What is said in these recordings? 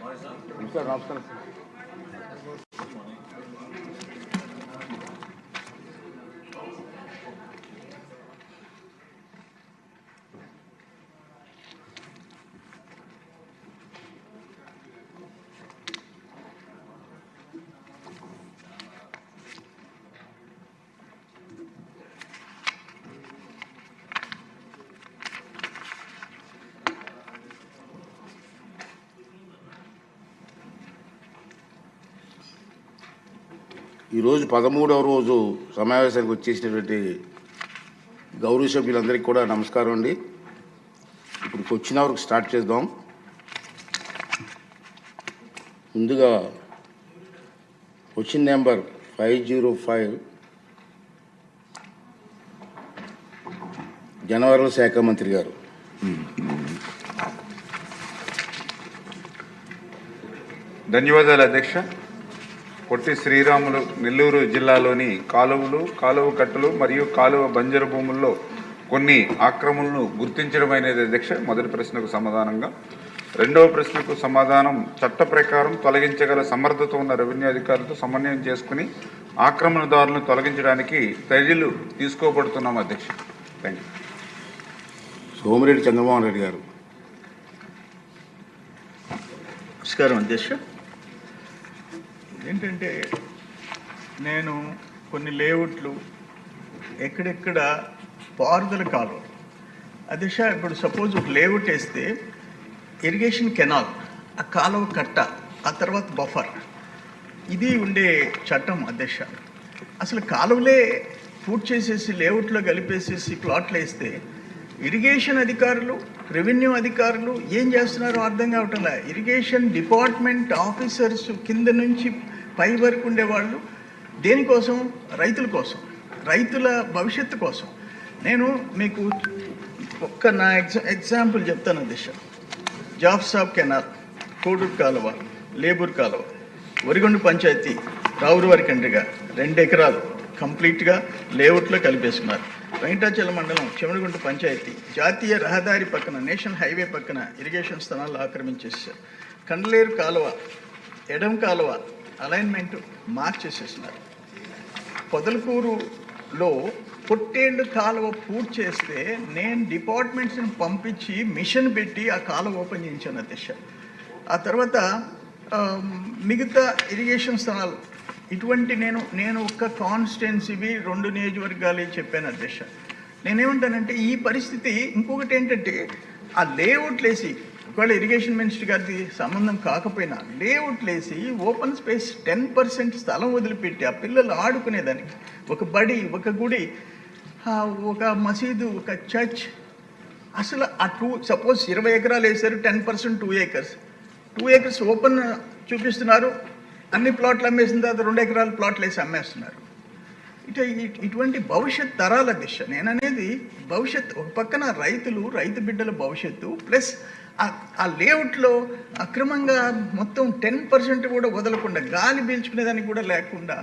నమస్కారం. ఈరోజు 13వ రోజు సమావేశానికి వచ్చేసినటువంటి గౌరవ సభ్యులందరికీ కూడా నమస్కారం అండి. ఇప్పుడు క్వశ్చన్ అవర్కి స్టార్ట్ చేద్దాం. ముందుగా క్వశ్చన్ నెంబర్ 505 జనవరుల శాఖ మంత్రి గారు. ధన్యవాదాలు అధ్యక్ష. పొట్టి శ్రీరాములు నెల్లూరు జిల్లాలోని కాలువలు, కాలువ కట్టలు మరియు కాలువ బంజరు భూముల్లో కొన్ని ఆక్రమణలను గుర్తించడం అనేది అధ్యక్ష మొదటి ప్రశ్నకు సమాధానంగా. రెండవ ప్రశ్నకు సమాధానం, చట్ట ప్రకారం తొలగించగల సమర్థత ఉన్న రెవెన్యూ అధికారులతో సమన్వయం చేసుకుని ఆక్రమణదారులను తొలగించడానికి చర్యలు తీసుకోబడుతున్నాం అధ్యక్ష. Thank you. సోమిరెడ్డి చంద్రమోహన్ రెడ్డి గారు. నమస్కారం అధ్యక్ష. ఏంటంటే నేను కొన్ని లేఅవుట్లు ఎక్కడెక్కడ పారుదల కాలువ అధ్యక్ష, ఇప్పుడు సపోజ్ ఒక లేఅవుట్ వేస్తే ఇరిగేషన్ కెనాల్, ఆ కాలువ కట్ట, ఆ తర్వాత బఫర్, ఇది ఉండే చట్టం అధ్యక్ష. అసలు కాలువలే పూర్తి చేసేసి లేఅవుట్లో కలిపేసేసి ప్లాట్లు వేస్తే ఇరిగేషన్ అధికారులు, రెవెన్యూ అధికారులు ఏం చేస్తున్నారో అర్థం కావటంలా. ఇరిగేషన్ డిపార్ట్మెంట్ ఆఫీసర్స్ కింద నుంచి పై వరకు ఉండేవాళ్ళు దేనికోసం? రైతుల కోసం, రైతుల భవిష్యత్తు కోసం. నేను మీకు నా ఎగ్జాంపుల్ చెప్తాను అధ్యక్ష. జాఫ్సాబ్ కెనాల్, కోడూరు కాలువ, లేబూర్ కాలువ, వరిగొండ పంచాయతీ రావురువారి కండ్రిగా 2 ఎకరాలు కంప్లీట్గా లేఅవుట్లో కలిపేసుకున్నారు. వెంకటాచలం మండలం చెమడుగుంట పంచాయతీ జాతీయ రహదారి పక్కన, నేషనల్ హైవే పక్కన ఇరిగేషన్ స్థలాలు ఆక్రమించేసారు. కండలేరు కాలువ, ఎడం కాలువ అలైన్మెంట్ మార్చేసేసినారు. పొదలకూరులో పొట్టేళ్ళు కాలువ పూర్తి చేస్తే నేను డిపార్ట్మెంట్స్ని పంపించి మిషన్ పెట్టి ఆ కాలువ ఓపెన్ చేయించాను అధ్యక్ష. ఆ తర్వాత మిగతా ఇరిగేషన్ స్థలాలు ఇటువంటి నేను ఒక్క కాన్స్టిట్యున్సీవి 2 నియోజకవర్గాలు చెప్పాను అధ్యక్ష. నేనేమంటానంటే ఈ పరిస్థితి ఇంకొకటి ఏంటంటే, ఆ లేఅవుట్లు వేసి, ఒకవేళ ఇరిగేషన్ మినిస్టర్ గారికి సంబంధం కాకపోయినా లేఅవుట్లు వేసి ఓపెన్ స్పేస్ 10% స్థలం వదిలిపెట్టి ఆ పిల్లలు ఆడుకునేదానికి ఒక బడి, ఒక గుడి, ఒక మసీదు, ఒక చర్చ్, అసలు ఆ సపోజ్ 20 ఎకరాలు వేసారు, 10% 2 acres, 2 acres ఓపెన్ చూపిస్తున్నారు. అన్ని ప్లాట్లు అమ్మేసిన తర్వాత 2 ఎకరాల ప్లాట్లు వేసి అమ్మేస్తున్నారు. ఇటువంటి భవిష్యత్ తరాల దిశ నేననేది. భవిష్యత్ ఒక పక్కన రైతులు, రైతు బిడ్డల భవిష్యత్తు, ప్లస్ ఆ లేఅవుట్లో అక్రమంగా మొత్తం 10% కూడా వదలకుండా, గాలి పీల్చుకునేదానికి కూడా లేకుండా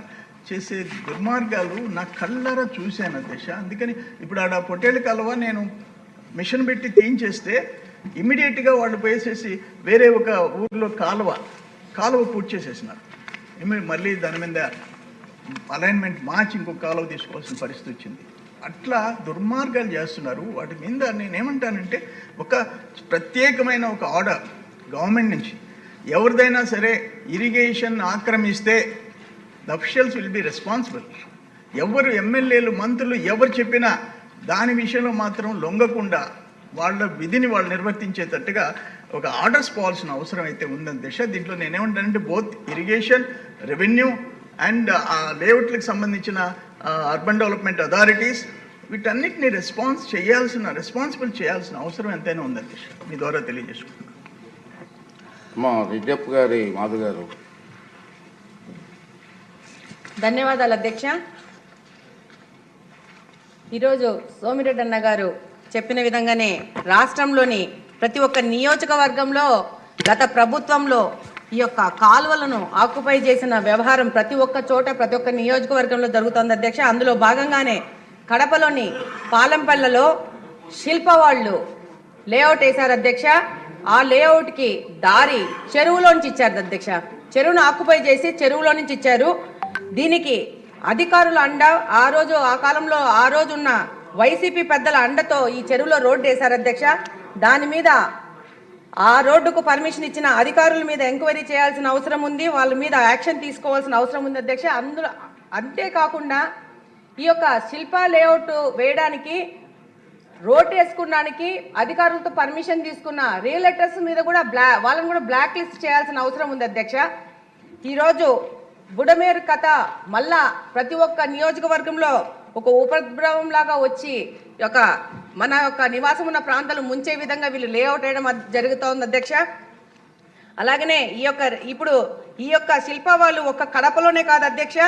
చేసే దుర్మార్గాలు నా కళ్ళారా చూశాను అధ్యక్ష. అందుకని ఇప్పుడు ఆడ పొట్టేళ్ళ కాలువ నేను మిషన్ పెట్టి తీయించేస్తే ఇమ్మీడియట్గా వాళ్ళు పోసేసి వేరే ఒక ఊర్లో కాలువ పూర్తి చేసేసినారు. మళ్ళీ దాని మీద అలైన్మెంట్ మార్చి ఇంకొక కాలువ తీసుకోవాల్సిన పరిస్థితి వచ్చింది. అట్లా దుర్మార్గాలు చేస్తున్నారు. వాటి మీద నేనేమంటానంటే, ఒక ప్రత్యేకమైన ఒక ఆర్డర్ గవర్నమెంట్ నుంచి, ఎవరిదైనా సరే ఇరిగేషన్ ఆక్రమిస్తే the officials will be responsible. ఎవరు ఎమ్మెల్యేలు, మంత్రులు ఎవరు చెప్పినా దాని విషయంలో మాత్రం లొంగకుండా వాళ్ళ విధిని వాళ్ళు నిర్వర్తించేటట్టుగా ఒక ఆర్డర్స్ పోవాల్సిన అవసరం అయితే ఉందని దిశ. దీంట్లో నేనేమంటానంటే, బోత్ ఇరిగేషన్, రెవెన్యూ అండ్ లేఅవుట్లకు సంబంధించిన అర్బన్ డెవలప్మెంట్ అథారిటీస్ వీటన్నిటిని రెస్పాన్సిబుల్ చేయాల్సిన అవసరం ఎంతైనా ఉందని దిశ మీ ద్వారా తెలియజేసుకుంటున్నాను. మా రెడ్డప్ప గారి మాధవ్ గారు. ధన్యవాదాలు అధ్యక్ష. ఈరోజు సోమిరెడ్డి అన్న గారు చెప్పిన విధంగానే రాష్ట్రంలోని ప్రతి ఒక్క నియోజకవర్గంలో గత ప్రభుత్వంలో ఈ యొక్క కాలువలను ఆక్యుపై చేసిన వ్యవహారం ప్రతి ఒక్క చోట, ప్రతి ఒక్క నియోజకవర్గంలో జరుగుతుంది అధ్యక్ష. అందులో భాగంగానే కడపలోని పాలంపల్లలో శిల్ప వాళ్ళు లేఅవుట్ వేశారు అధ్యక్ష. ఆ లేఅవుట్కి దారి చెరువులోంచి ఇచ్చారు అధ్యక్ష. చెరువును ఆక్యుపై చేసి చెరువులో నుంచి ఇచ్చారు. దీనికి అధికారుల అండ, ఆ రోజు ఉన్న వైసీపీ పెద్దల అండతో ఈ చెరువులో రోడ్డు వేశారు అధ్యక్ష. దాని మీద ఆ రోడ్డుకు పర్మిషన్ ఇచ్చిన అధికారుల మీద ఎంక్వైరీ చేయాల్సిన అవసరం ఉంది, వాళ్ళ మీద యాక్షన్ తీసుకోవాల్సిన అవసరం ఉంది అధ్యక్ష. అంతేకాకుండా ఈ యొక్క శిల్ప లేఅవుట్ వేయడానికి రోడ్ వేసుకోవడానికి అధికారులతో పర్మిషన్ తీసుకున్న రియల్టర్స్ మీద కూడా వాళ్ళని కూడా బ్లాక్ లిస్ట్ చేయాల్సిన అవసరం ఉంది అధ్యక్ష. ఈరోజు బుడమేరు కథ మళ్ళా ప్రతి ఒక్క నియోజకవర్గంలో ఒక ఉపద్రవం లాగా వచ్చి మన యొక్క నివాసం ఉన్న ప్రాంతాలు ముంచే విధంగా వీళ్ళు లేఅవుట్ వేయడం జరుగుతోంది అధ్యక్ష. అలాగనే ఇప్పుడు ఈ యొక్క శిల్ప వాళ్ళు ఒక్క కడపలోనే కాదు అధ్యక్ష,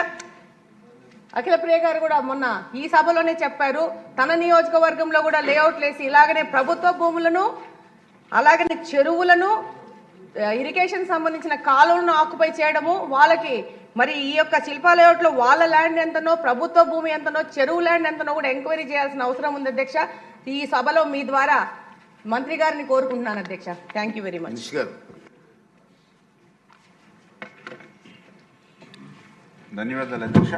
అఖిల ప్రియ గారు కూడా మొన్న ఈ సభలోనే చెప్పారు, తన నియోజకవర్గంలో కూడా లేఅవుట్లు వేసి ఇలాగనే ప్రభుత్వ భూములను, అలాగనే చెరువులను, ఇరిగేషన్ సంబంధించిన కాలువలను ఆక్యుపై చేయడము, వాళ్ళకి మరి ఈ యొక్క శిల్ప లేఅవుట్లో వాళ్ళ ల్యాండ్ ఎంతనో, ప్రభుత్వ భూమి ఎంతనో, చెరువు ల్యాండ్ ఎంతనో కూడా ఎంక్వైరీ చేయాల్సిన అవసరం ఉంది అధ్యక్ష. ఈ సభలో మీ ద్వారా మంత్రి గారిని కోరుకుంటున్నాను అధ్యక్ష. Thank you very much. ధన్యవాదాలు అధ్యక్ష.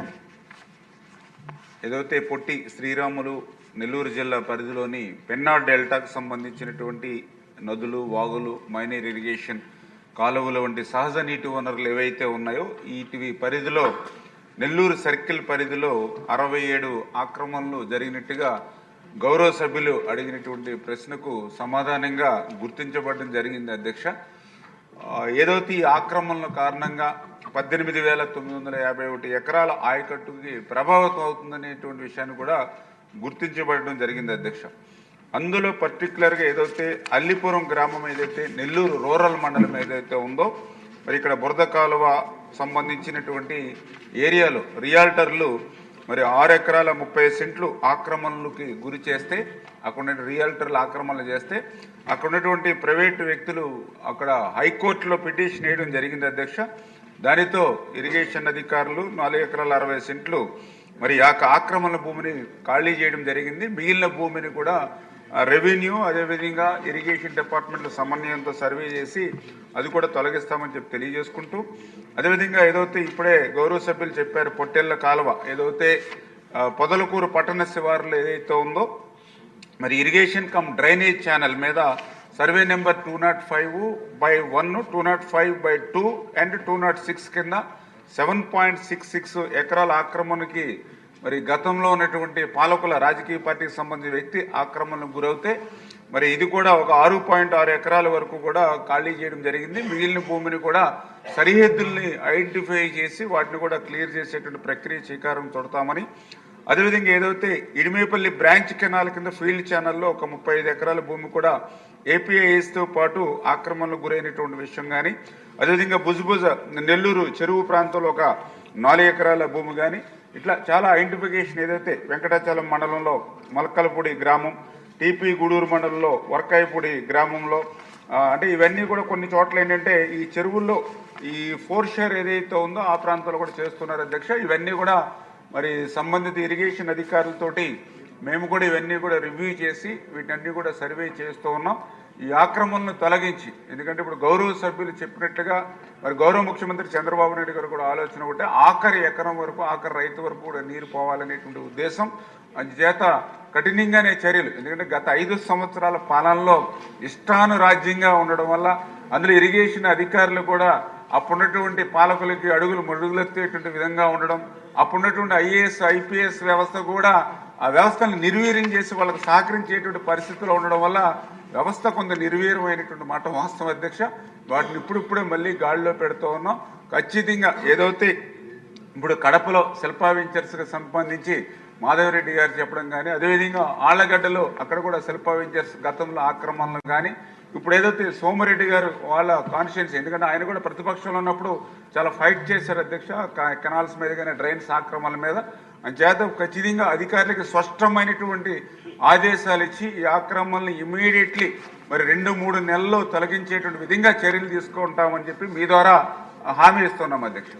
ఏదైతే పొట్టి శ్రీరాములు నెల్లూరు జిల్లా పరిధిలోని పెన్నా డెల్టాకు సంబంధించినటువంటి నదులు, వాగులు, మైనర్ ఇరిగేషన్ కాలువలు వంటి సహజ నీటి వనరులు ఏవైతే ఉన్నాయో వీటి పరిధిలో నెల్లూరు సర్కిల్ పరిధిలో 67 ఆక్రమణలు జరిగినట్టుగా గౌరవ సభ్యులు అడిగినటువంటి ప్రశ్నకు సమాధానంగా గుర్తించబడడం జరిగింది అధ్యక్ష. ఏదైతే ఈ ఆక్రమణల కారణంగా 18,951 ఎకరాల ఆయకట్టుకి ప్రభావితం అవుతుందనేటువంటి విషయాన్ని కూడా గుర్తించబడడం జరిగింది అధ్యక్ష. అందులో పర్టికులర్గా ఏదైతే అల్లిపురం గ్రామం ఏదైతే నెల్లూరు రూరల్ మండలం ఏదైతే ఉందో, మరి ఇక్కడ బురద కాలువ సంబంధించినటువంటి ఏరియాలో రియాల్టర్లు మరి 6 ఎకరాల 30 సెంట్లు ఆక్రమణలకి గురి చేస్తే, అక్కడ రియాల్టర్లు ఆక్రమణలు చేస్తే అక్కడ ఉన్నటువంటి ప్రైవేటు వ్యక్తులు అక్కడ హైకోర్టులో పిటిషన్ వేయడం జరిగింది అధ్యక్ష. దానితో ఇరిగేషన్ అధికారులు 4 ఎకరాల 60 సెంట్లు మరి ఆక్రమణ భూమిని ఖాళీ చేయడం జరిగింది. మిగిలిన భూమిని కూడా రెవెన్యూ అదేవిధంగా ఇరిగేషన్ డిపార్ట్మెంట్ల సమన్వయంతో సర్వే చేసి అది కూడా తొలగిస్తామని చెప్పి తెలియజేసుకుంటూ, అదేవిధంగా ఏదైతే ఇప్పుడే గౌరవ సభ్యులు చెప్పారు పొట్టెళ్ల కాలువ ఏదైతే పొదలకూరు పట్టణ శివారులో ఏదైతే ఉందో, మరి ఇరిగేషన్ కమ్ డ్రైనేజ్ ఛానల్ మీద సర్వే నెంబర్ 205/1, 205/2 అండ్ 206 కింద 7.66 ఎకరాల ఆక్రమణకి మరి గతంలో ఉన్నటువంటి పాలకుల రాజకీయ పార్టీకి సంబంధించిన వ్యక్తి ఆక్రమణకు గురవుతే మరి ఇది కూడా ఒక 6.6 ఎకరాల వరకు కూడా ఖాళీ చేయడం జరిగింది. మిగిలిన భూమిని కూడా సరిహద్దుల్ని ఐడెంటిఫై చేసి వాటిని కూడా క్లియర్ చేసేటువంటి ప్రక్రియ శ్రీకారం చుడతామని, అదేవిధంగా ఏదైతే ఇడిమేపల్లి బ్రాంచ్ కెనాల్ కింద ఫీల్డ్ ఛానల్లో ఒక 35 ఎకరాల భూమి కూడా ఏపీఐఎస్తో పాటు ఆక్రమణలకు గురైనటువంటి విషయం కానీ, అదేవిధంగా బుజుబుజ నెల్లూరు చెరువు ప్రాంతంలో ఒక 4 ఎకరాల భూమి కానీ, ఇట్లా చాలా ఐడెంటిఫికేషన్ ఏదైతే వెంకటాచలం మండలంలో మలక్కలపూడి గ్రామం, టీపీ గూడూరు మండలంలో వర్కాయపూడి గ్రామంలో అంటే ఇవన్నీ కూడా కొన్ని చోట్ల ఏంటంటే ఈ చెరువుల్లో ఈ ఫోర్షేర్ ఏదైతే ఉందో ఆ ప్రాంతాల్లో కూడా చేస్తున్నారు అధ్యక్ష. ఇవన్నీ కూడా మరి సంబంధిత ఇరిగేషన్ అధికారులతోటి మేము కూడా ఇవన్నీ కూడా రివ్యూ చేసి వీటన్నీ కూడా సర్వే చేస్తూ ఉన్నాం. ఈ ఆక్రమణను తొలగించి, ఎందుకంటే ఇప్పుడు గౌరవ సభ్యులు చెప్పినట్టుగా మరి గౌరవ ముఖ్యమంత్రి చంద్రబాబు నాయుడు గారు కూడా ఆలోచన ఉంటే ఆఖరి ఎకరం వరకు, ఆఖరి రైతు వరకు కూడా నీరు పోవాలనేటువంటి ఉద్దేశం. అందుచేత కఠినంగానే చర్యలు, ఎందుకంటే గత 5 సంవత్సరాల పాలనలో ఇష్టానురాజ్యంగా ఉండడం వల్ల అందులో ఇరిగేషన్ అధికారులు కూడా అప్పుడున్నటువంటి పాలకులకి అడుగులు మడుగులెత్తేటువంటి విధంగా ఉండడం, అప్పుడున్నటువంటి ఐఏఎస్ ఐపీఎస్ వ్యవస్థ కూడా ఆ వ్యవస్థను నిర్వీర్యం చేసి వాళ్ళకి సహకరించేటువంటి పరిస్థితుల్లో ఉండడం వల్ల వ్యవస్థ కొంత నిర్వీర్యమైనటువంటి మాట వాస్తవం అధ్యక్ష. వాటిని ఇప్పుడిప్పుడే మళ్ళీ గాడిలో పెడుతూ ఉన్నాం. ఖచ్చితంగా ఏదైతే ఇప్పుడు కడపలో శిల్పా వెంచర్స్కి సంబంధించి మాధవరెడ్డి గారు చెప్పడం కానీ, అదేవిధంగా ఆళ్లగడ్డలో అక్కడ కూడా శిల్పా వెంచర్స్ గతంలో ఆక్రమణలు కానీ, ఇప్పుడు ఏదైతే సోమిరెడ్డి గారు వాళ్ళ కాన్స్టిట్యున్సీ, ఎందుకంటే ఆయన కూడా ప్రతిపక్షంలో ఉన్నప్పుడు చాలా ఫైట్ చేశారు అధ్యక్ష కెనాల్స్ మీద కానీ డ్రైన్స్ ఆక్రమణల మీద. అంచేత ఖచ్చితంగా అధికారులకు స్పష్టమైనటువంటి ఆదేశాలు ఇచ్చి ఈ ఆక్రమణలు ఇమీడియట్లీ మరి 2-3 నెలల్లో తొలగించేటువంటి విధంగా చర్యలు తీసుకుంటామని చెప్పి మీ ద్వారా హామీ ఇస్తున్నాం అధ్యక్ష.